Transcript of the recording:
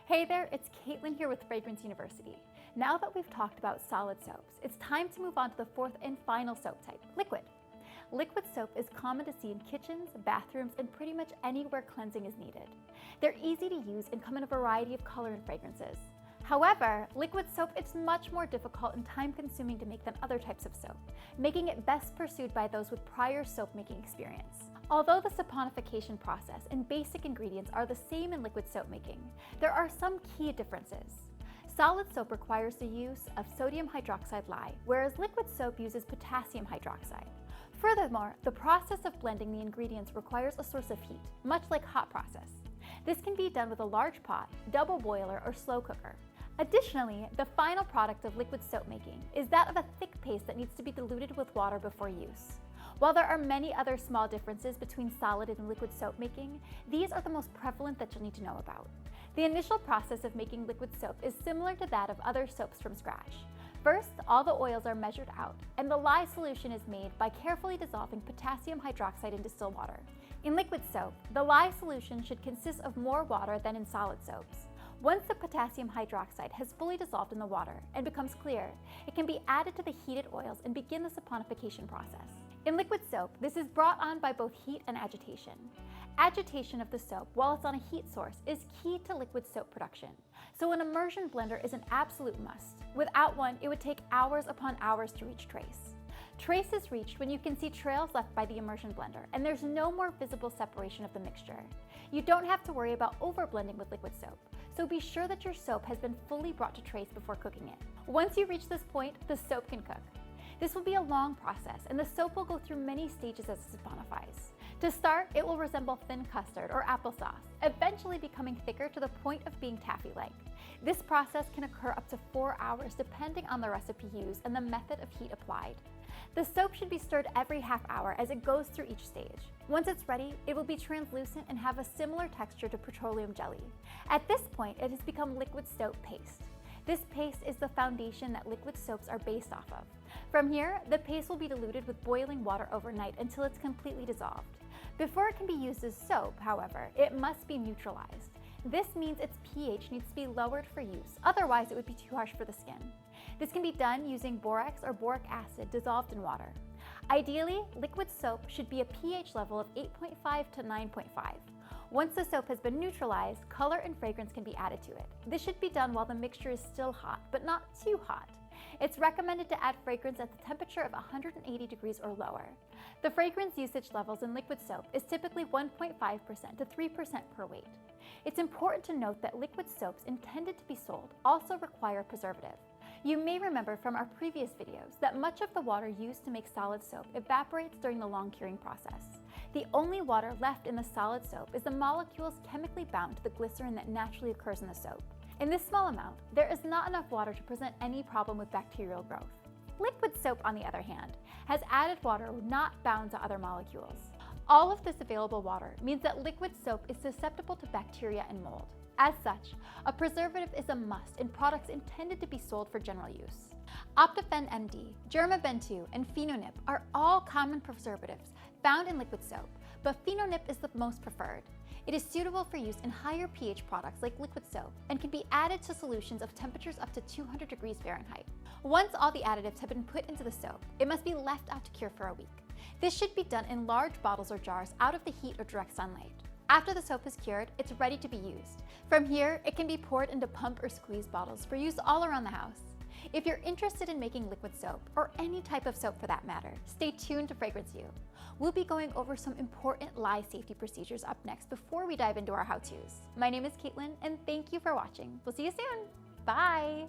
Hey there, it's Caitlin here with Fragrance University. Now that we've talked about solid soaps, it's time to move on to the fourth and final soap type, liquid. Liquid soap is common to see in kitchens, bathrooms, and pretty much anywhere cleansing is needed. They're easy to use and come in a variety of color and fragrances. However, liquid soap is much more difficult and time-consuming to make than other types of soap, making it best pursued by those with prior soap-making experience. Although the saponification process and basic ingredients are the same in liquid soap making, there are some key differences. Solid soap requires the use of sodium hydroxide lye, whereas liquid soap uses potassium hydroxide. Furthermore, the process of blending the ingredients requires a source of heat, much like hot process. This can be done with a large pot, double boiler, or slow cooker. Additionally, the final product of liquid soap making is that of a thick paste that needs to be diluted with water before use. While there are many other small differences between solid and liquid soap making, these are the most prevalent that you'll need to know about. The initial process of making liquid soap is similar to that of other soaps from scratch. First, all the oils are measured out, and the lye solution is made by carefully dissolving potassium hydroxide in distilled water. In liquid soap, the lye solution should consist of more water than in solid soaps. Once the potassium hydroxide has fully dissolved in the water and becomes clear, it can be added to the heated oils and begin the saponification process. In liquid soap, this is brought on by both heat and agitation. Agitation of the soap while it's on a heat source is key to liquid soap production, so an immersion blender is an absolute must. Without one, it would take hours upon hours to reach trace. Trace is reached when you can see trails left by the immersion blender and there's no more visible separation of the mixture. You don't have to worry about overblending with liquid soap, so be sure that your soap has been fully brought to trace before cooking it. Once you reach this point, the soap can cook. This will be a long process, and the soap will go through many stages as it saponifies. To start, it will resemble thin custard or applesauce, eventually becoming thicker to the point of being taffy-like. This process can occur up to 4 hours depending on the recipe used and the method of heat applied. The soap should be stirred every half hour as it goes through each stage. Once it's ready, it will be translucent and have a similar texture to petroleum jelly. At this point, it has become liquid soap paste. This paste is the foundation that liquid soaps are based off of. From here, the paste will be diluted with boiling water overnight until it's completely dissolved. Before it can be used as soap, however, it must be neutralized. This means its pH needs to be lowered for use, otherwise it would be too harsh for the skin. This can be done using borax or boric acid dissolved in water. Ideally, liquid soap should be a pH level of 8.5 to 9.5. Once the soap has been neutralized, color and fragrance can be added to it. This should be done while the mixture is still hot, but not too hot. It's recommended to add fragrance at the temperature of 180 degrees or lower. The fragrance usage levels in liquid soap is typically 1.5% to 3% per weight. It's important to note that liquid soaps intended to be sold also require preservative. You may remember from our previous videos that much of the water used to make solid soap evaporates during the long curing process. The only water left in the solid soap is the molecules chemically bound to the glycerin that naturally occurs in the soap. In this small amount, there is not enough water to present any problem with bacterial growth. Liquid soap, on the other hand, has added water not bound to other molecules. All of this available water means that liquid soap is susceptible to bacteria and mold. As such, a preservative is a must in products intended to be sold for general use. Optifen MD, Germaben2, and Phenonip are all common preservatives found in liquid soap, but Phenonip is the most preferred. It is suitable for use in higher pH products like liquid soap and can be added to solutions of temperatures up to 200 degrees Fahrenheit. Once all the additives have been put into the soap, it must be left out to cure for a week. This should be done in large bottles or jars out of the heat or direct sunlight. After the soap is cured, it's ready to be used. From here, it can be poured into pump or squeeze bottles for use all around the house. If you're interested in making liquid soap, or any type of soap for that matter, stay tuned to Fragrance U. We'll be going over some important lye safety procedures up next before we dive into our how-tos. My name is Caitlin, and thank you for watching. We'll see you soon. Bye!